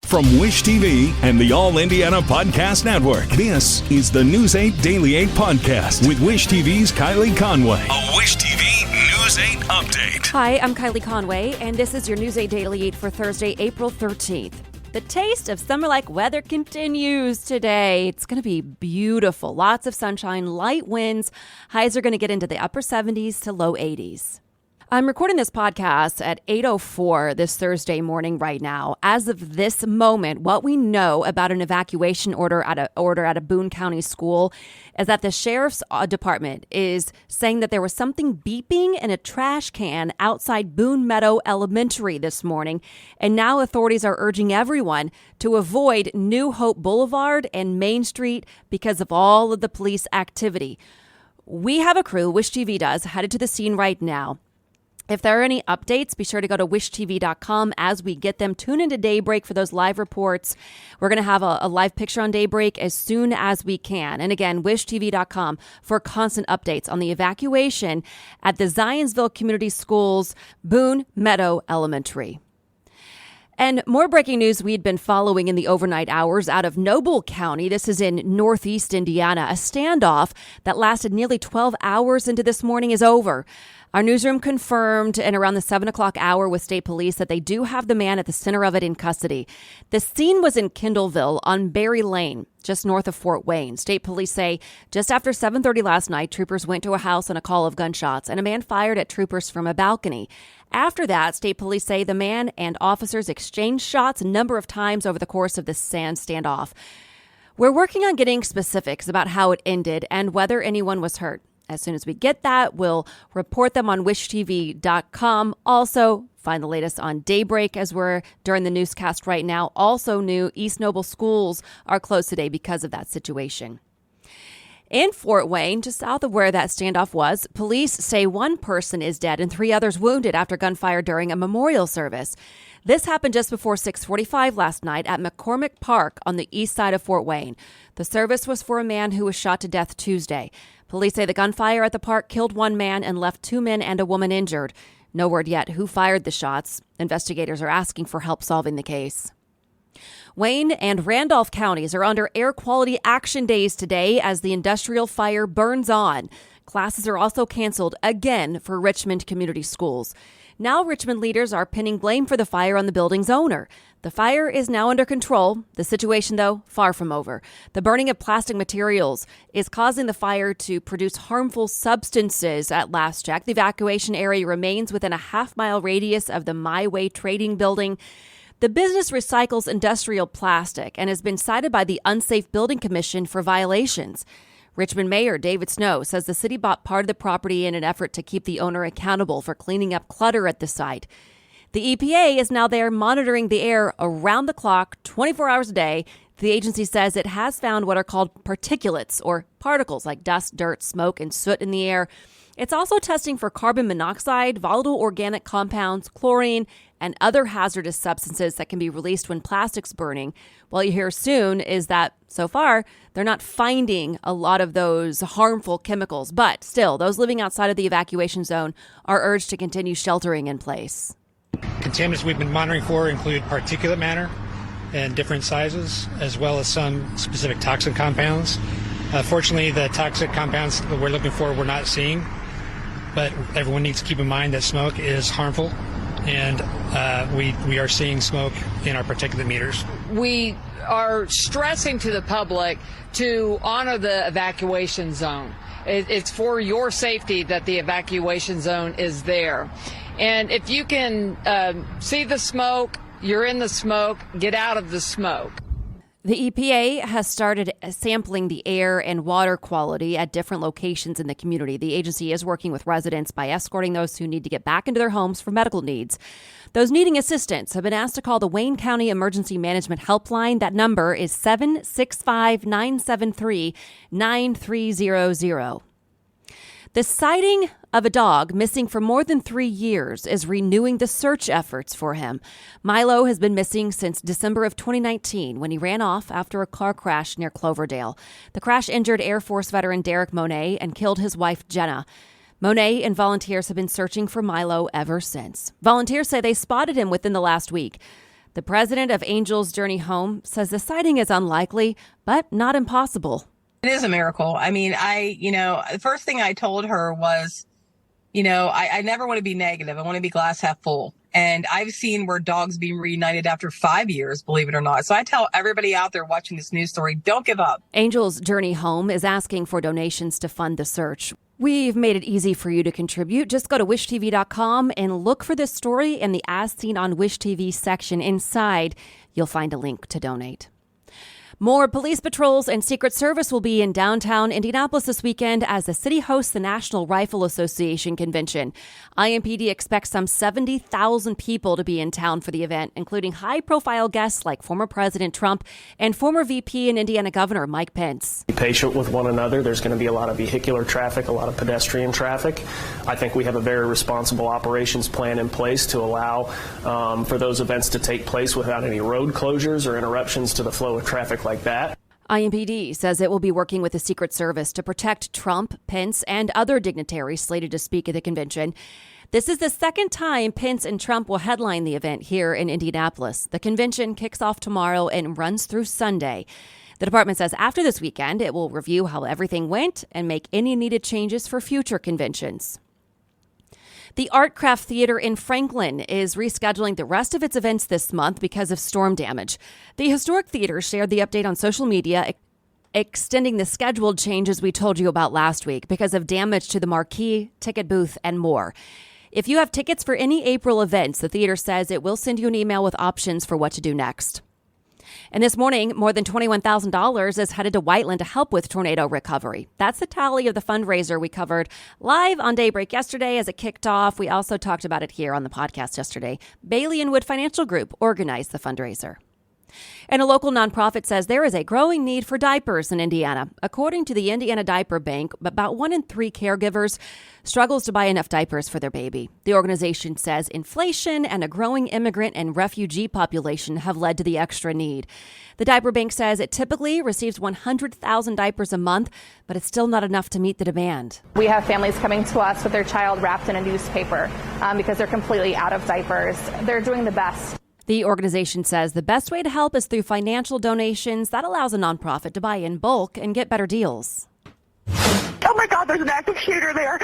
From Wish TV and the All Indiana Podcast Network, this is the News 8 Daily 8 Podcast with Wish TV's Kylie Conway. A Wish TV News 8 update. Hi, I'm Kylie Conway, and this is your News 8 Daily 8 for Thursday, April 13th. The taste of summer-like weather continues today. It's going to be beautiful. Lots of sunshine, light winds. Highs are going to get into the upper 70s to low 80s. I'm recording this podcast at 8:04 this Thursday morning right now. As of this moment, what we know about an evacuation order at a Boone County school is that the sheriff's department is saying that there was something beeping in a trash can outside Boone Meadow Elementary this morning, and now authorities are urging everyone to avoid New Hope Boulevard and Main Street because of all of the police activity. We have a crew, Wish TV does, headed to the scene right now. If there are any updates, be sure to go to wishtv.com as we get them. Tune into Daybreak for those live reports. We're going to have a live picture on Daybreak as soon as we can. And again, wishtv.com for constant updates on the evacuation at the Zionsville Community Schools, Boone Meadow Elementary. And more breaking news we'd been following in the overnight hours out of Noble County. This is in northeast Indiana. A standoff that lasted nearly 12 hours into this morning is over. Our newsroom confirmed and around the 7 o'clock hour with state police that they do have the man at the center of it in custody. The scene was in Kindleville on Berry Lane, just north of Fort Wayne. State police say just after 7:30 last night, troopers went to a house on a call of gunshots, and a man fired at troopers from a balcony. After that, state police say the man and officers exchanged shots a number of times over the course of this standoff. We're working on getting specifics about how it ended and whether anyone was hurt. As soon as we get that, we'll report them on wishtv.com. Also, find the latest on Daybreak as we're during the newscast right now. Also new, East Noble schools are closed today because of that situation. In Fort Wayne, just south of where that standoff was, police say one person is dead and 3 others wounded after gunfire during a memorial service. This happened just before 6:45 last night at McCormick Park on the east side of Fort Wayne. The service was for a man who was shot to death Tuesday. Police say the gunfire at the park killed one man and left 2 men and a woman injured. No word yet who fired the shots. Investigators are asking for help solving the case. Wayne and Randolph counties are under air quality action days today as the industrial fire burns on. Classes are also canceled again for Richmond community schools. Now Richmond leaders are pinning blame for the fire on the building's owner. The fire is now under control. The situation, though, far from over. The burning of plastic materials is causing the fire to produce harmful substances at last check. The evacuation area remains within a half-mile radius of the My Way Trading Building. The business recycles industrial plastic and has been cited by the Unsafe Building Commission for violations. Richmond Mayor David Snow says the city bought part of the property in an effort to keep the owner accountable for cleaning up clutter at the site. The EPA is now there monitoring the air around the clock, 24 hours a day. The agency says it has found what are called particulates, or particles like dust, dirt, smoke, and soot in the air. It's also testing for carbon monoxide, volatile organic compounds, chlorine, and other hazardous substances that can be released when plastic's burning. What you hear soon is that, so far, they're not finding a lot of those harmful chemicals. But still, those living outside of the evacuation zone are urged to continue sheltering in place. Contaminants we've been monitoring for include particulate matter in different sizes, as well as some specific toxic compounds. Fortunately, the toxic compounds that we're looking for we're not seeing, but everyone needs to keep in mind that smoke is harmful, and we are seeing smoke in our particulate meters. We are stressing to the public to honor the evacuation zone. It's for your safety that the evacuation zone is there. And if you can see the smoke, you're in the smoke, get out of the smoke. The EPA has started sampling the air and water quality at different locations in the community. The agency is working with residents by escorting those who need to get back into their homes for medical needs. Those needing assistance have been asked to call the Wayne County Emergency Management Helpline. That number is 765-973-9300. The sighting of a dog missing for more than 3 years is renewing the search efforts for him. Milo has been missing since December of 2019 when he ran off after a car crash near Cloverdale. The crash injured Air Force veteran Derek Monet and killed his wife, Jenna. Monet and volunteers have been searching for Milo ever since. Volunteers say they spotted him within the last week. The president of Angel's Journey Home says the sighting is unlikely, but not impossible. It is a miracle. I mean, the first thing I told her was, I never want to be negative. I want to be glass half full. And I've seen where dogs being reunited after 5 years, believe it or not. So I tell everybody out there watching this news story, don't give up. Angel's Journey Home is asking for donations to fund the search. We've made it easy for you to contribute. Just go to wishtv.com and look for this story in the As Seen on Wish TV section. Inside, you'll find a link to donate. More police patrols and Secret Service will be in downtown Indianapolis this weekend as the city hosts the National Rifle Association convention. IMPD expects some 70,000 people to be in town for the event, including high-profile guests like former President Trump and former VP and Indiana Governor Mike Pence. Be patient with one another. There's going to be a lot of vehicular traffic, a lot of pedestrian traffic. I think we have a very responsible operations plan in place to allow for those events to take place without any road closures or interruptions to the flow of traffic like that. IMPD says it will be working with the Secret Service to protect Trump, Pence, and other dignitaries slated to speak at the convention. This is the second time Pence and Trump will headline the event here in Indianapolis. The convention kicks off tomorrow and runs through Sunday. The department says after this weekend, it will review how everything went and make any needed changes for future conventions. The Artcraft Theater in Franklin is rescheduling the rest of its events this month because of storm damage. The historic theater shared the update on social media, extending the scheduled changes we told you about last week because of damage to the marquee, ticket booth, and more. If you have tickets for any April events, the theater says it will send you an email with options for what to do next. And this morning, more than $21,000 is headed to Whiteland to help with tornado recovery. That's the tally of the fundraiser we covered live on Daybreak yesterday as it kicked off. We also talked about it here on the podcast yesterday. Bailey & Wood Financial Group organized the fundraiser. And a local nonprofit says there is a growing need for diapers in Indiana. According to the Indiana Diaper Bank, about 1 in 3 caregivers struggles to buy enough diapers for their baby. The organization says inflation and a growing immigrant and refugee population have led to the extra need. The Diaper Bank says it typically receives 100,000 diapers a month, but it's still not enough to meet the demand. We have families coming to us with their child wrapped in a newspaper because they're completely out of diapers. They're doing the best. The organization says the best way to help is through financial donations. That allows a nonprofit to buy in bulk and get better deals. Oh my God, there's an active shooter there.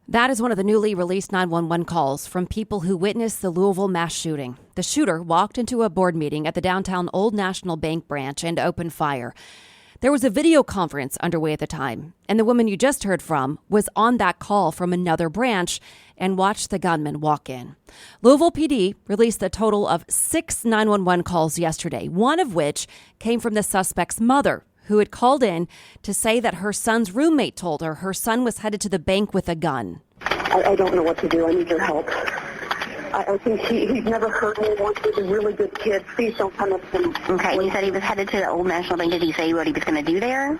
That is one of the newly released 911 calls from people who witnessed the Louisville mass shooting. The shooter walked into a board meeting at the downtown Old National Bank branch and opened fire. There was a video conference underway at the time, and the woman you just heard from was on that call from another branch and watched the gunman walk in. Louisville PD released a total of 6 911 calls yesterday, one of which came from the suspect's mother, who had called in to say that her son's roommate told her son was headed to the bank with a gun. I don't know what to do. I need your help. I think he's never hurt anyone. He's a really good kid. Please don't come up to him. Okay, you said he was headed to the Old National Bank. Did he say what he was going to do there?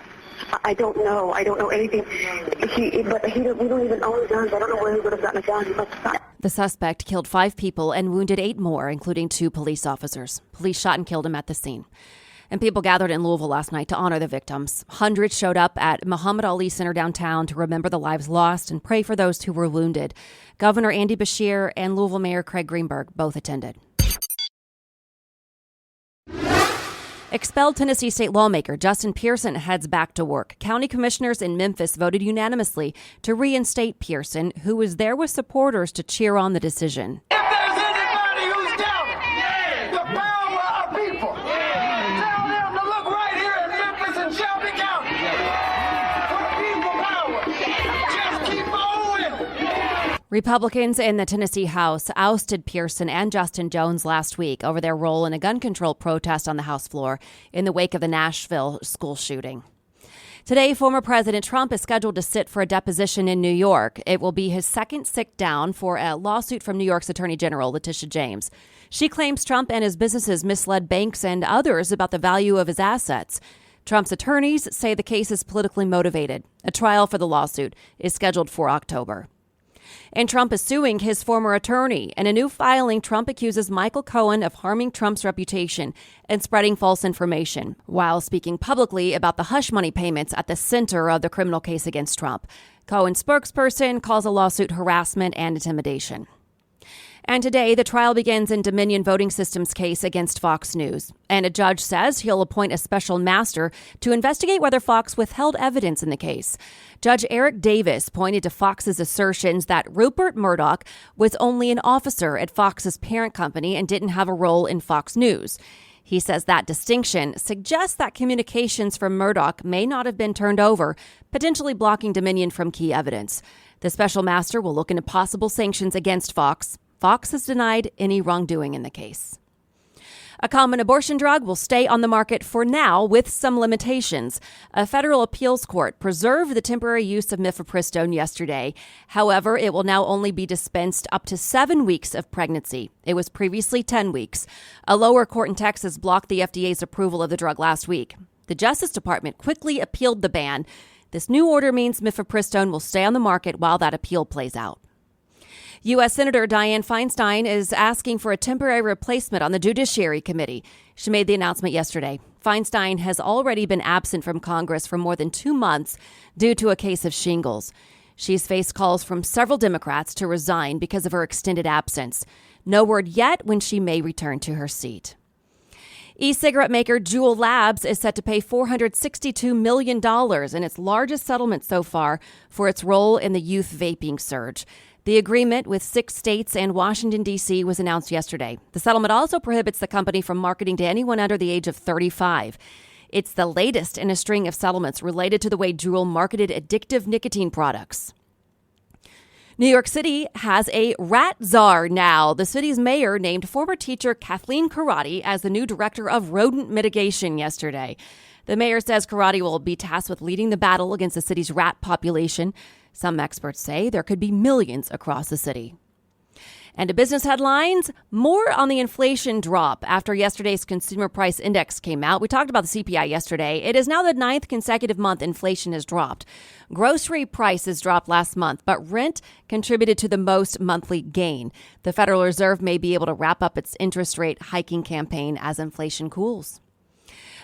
I don't know. I don't know anything. We don't even own guns. I don't know where he would have gotten a gun. He must have shot. The suspect killed 5 people and wounded 8 more, including 2 police officers. Police shot and killed him at the scene. And people gathered in Louisville last night to honor the victims. Hundreds showed up at Muhammad Ali Center downtown to remember the lives lost and pray for those who were wounded. Governor Andy Beshear and Louisville Mayor Craig Greenberg both attended. Expelled Tennessee state lawmaker Justin Pearson heads back to work. County commissioners in Memphis voted unanimously to reinstate Pearson, who was there with supporters to cheer on the decision. If there's anybody who's doubting the power of people, tell them to look right here in Memphis and Shelby County for people power. Just keep on. Republicans in the Tennessee House ousted Pearson and Justin Jones last week over their role in a gun control protest on the House floor in the wake of the Nashville school shooting. Today, former President Trump is scheduled to sit for a deposition in New York. It will be his second sit down for a lawsuit from New York's Attorney General Letitia James. She claims Trump and his businesses misled banks and others about the value of his assets. Trump's attorneys say the case is politically motivated. A trial for the lawsuit is scheduled for October. And Trump is suing his former attorney. In a new filing, Trump accuses Michael Cohen of harming Trump's reputation and spreading false information while speaking publicly about the hush money payments at the center of the criminal case against Trump. Cohen's spokesperson calls a lawsuit harassment and intimidation. And today, the trial begins in Dominion Voting Systems case against Fox News. And a judge says he'll appoint a special master to investigate whether Fox withheld evidence in the case. Judge Eric Davis pointed to Fox's assertions that Rupert Murdoch was only an officer at Fox's parent company and didn't have a role in Fox News. He says that distinction suggests that communications from Murdoch may not have been turned over, potentially blocking Dominion from key evidence. The special master will look into possible sanctions against Fox. Fox has denied any wrongdoing in the case. A common abortion drug will stay on the market for now with some limitations. A federal appeals court preserved the temporary use of mifepristone yesterday. However, it will now only be dispensed up to 7 weeks of pregnancy. It was previously 10 weeks. A lower court in Texas blocked the FDA's approval of the drug last week. The Justice Department quickly appealed the ban. This new order means mifepristone will stay on the market while that appeal plays out. U.S. Senator Dianne Feinstein is asking for a temporary replacement on the Judiciary Committee. She made the announcement yesterday. Feinstein has already been absent from Congress for more than 2 months due to a case of shingles. She's faced calls from several Democrats to resign because of her extended absence. No word yet when she may return to her seat. E-cigarette maker Juul Labs is set to pay $462 million in its largest settlement so far for its role in the youth vaping surge. The agreement with 6 states and Washington, D.C. was announced yesterday. The settlement also prohibits the company from marketing to anyone under the age of 35. It's the latest in a string of settlements related to the way Juul marketed addictive nicotine products. New York City has a rat czar now. The city's mayor named former teacher Kathleen Karate as the new director of rodent mitigation yesterday. The mayor says Karate will be tasked with leading the battle against the city's rat population. Some experts say there could be millions across the city. And to business headlines, more on the inflation drop after yesterday's consumer price index came out. We talked about the CPI yesterday. It is now the 9th consecutive month inflation has dropped. Grocery prices dropped last month, but rent contributed to the most monthly gain. The Federal Reserve may be able to wrap up its interest rate hiking campaign as inflation cools.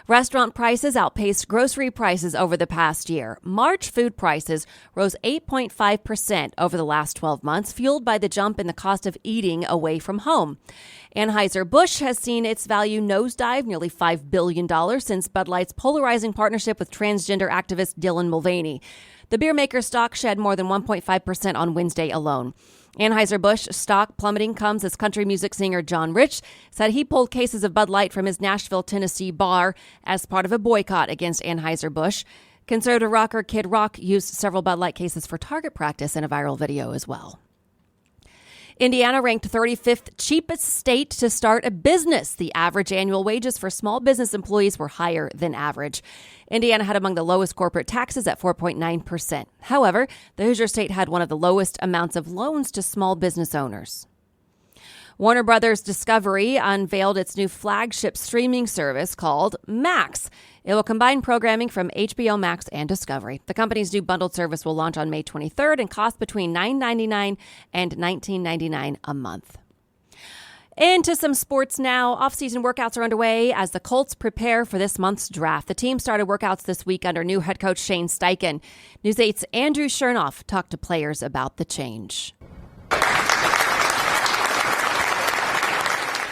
Restaurant prices outpaced grocery prices over the past year. March food prices rose 8.5% over the last 12 months, fueled by the jump in the cost of eating away from home. Anheuser-Busch has seen its value nosedive nearly $5 billion since Bud Light's polarizing partnership with transgender activist Dylan Mulvaney. The beer maker's stock shed more than 1.5% on Wednesday alone. Anheuser-Busch stock plummeting comes as country music singer John Rich said he pulled cases of Bud Light from his Nashville, Tennessee bar as part of a boycott against Anheuser-Busch. Conservative rocker Kid Rock used several Bud Light cases for target practice in a viral video as well. Indiana ranked 35th cheapest state to start a business. The average annual wages for small business employees were higher than average. Indiana had among the lowest corporate taxes at 4.9%. However, the Hoosier State had one of the lowest amounts of loans to small business owners. Warner Brothers Discovery unveiled its new flagship streaming service called Max. It will combine programming from HBO Max and Discovery. The company's new bundled service will launch on May 23rd and cost between $9.99 and $19.99 a month. Into some sports now. Off-season workouts are underway as the Colts prepare for this month's draft. The team started workouts this week under new head coach Shane Steichen. News 8's Andrew Chernoff talked to players about the change.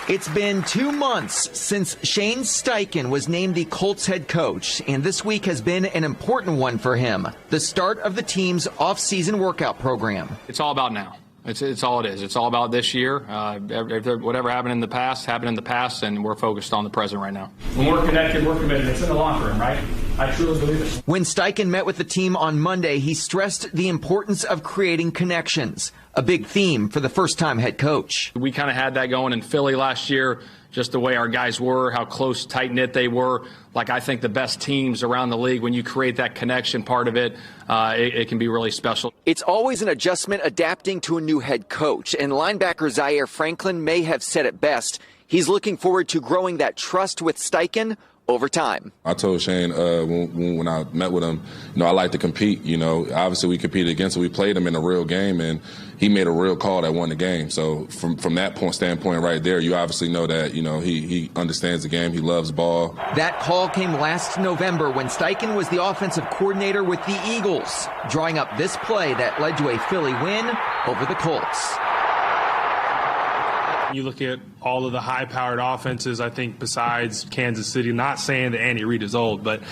It's been 2 months since Shane Steichen was named the Colts head coach, and this week has been an important one for him, the start of the team's off-season workout program. It's all about now. It's all it is. It's all about this year. Whatever happened in the past, and we're focused on the present right now. When we're connected, we're committed. It's in the locker room, right? I truly believe it. When Steichen met with the team on Monday, he stressed the importance of creating connections, a big theme for the first-time head coach. We kind of had that going in Philly last year, just the way our guys were, how close, tight-knit they were. Like, I think the best teams around the league, when you create that connection part of it, it can be really special. It's always an adjustment adapting to a new head coach, and linebacker Zaire Franklin may have said it best. He's looking forward to growing that trust with Steichen over time. I told Shane when I met with him, I like to compete. Obviously we competed against him. We played him in a real game, and he made a real call that won the game. So from that standpoint right there, you obviously know that, he understands the game. He loves ball. That call came last November when Steichen was the offensive coordinator with the Eagles, drawing up this play that led to a Philly win over the Colts. You look at all of the high-powered offenses, I think, besides Kansas City, not saying that Andy Reid is old, but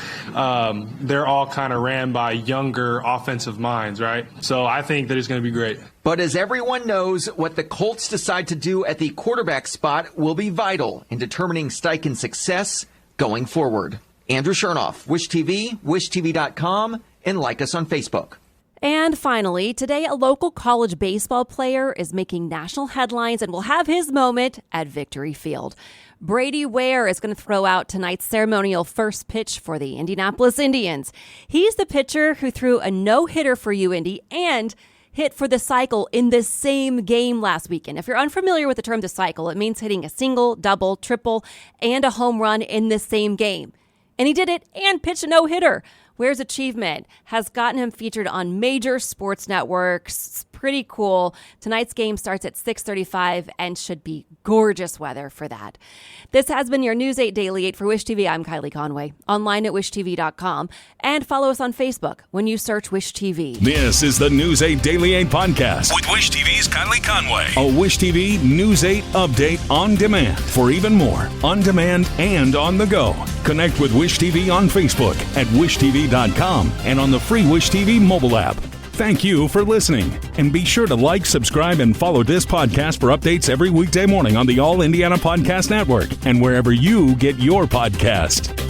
they're all kind of ran by younger offensive minds, right? So I think that it's going to be great. But as everyone knows, what the Colts decide to do at the quarterback spot will be vital in determining Steichen's success going forward. Andrew Chernoff, Wish TV, wishtv.com, and like us on Facebook. And finally, today a local college baseball player is making national headlines and will have his moment at Victory Field. Brady Ware is going to throw out tonight's ceremonial first pitch for the Indianapolis Indians. He's the pitcher who threw a no-hitter for UIndy and hit for the cycle in the same game last weekend. If you're unfamiliar with the term the cycle, it means hitting a single, double, triple, and a home run in the same game. And he did it and pitched a no-hitter. Ware's achievement has gotten him featured on major sports networks. It's pretty cool. Tonight's game starts at 6:35 and should be gorgeous weather for that. This has been your News 8 Daily 8 for Wish TV. I'm Kylie Conway. Online at wishtv.com and follow us on Facebook when you search Wish TV. This is the News 8 Daily 8 podcast with Wish TV's Kylie Conway. A Wish TV News 8 update on demand for even more on demand and on the go. Connect with Wish TV on Facebook at wishtv.com and on the free Wish TV mobile app. Thank you for listening. And be sure to like, subscribe, and follow this podcast for updates every weekday morning on the All Indiana Podcast Network and wherever you get your podcast.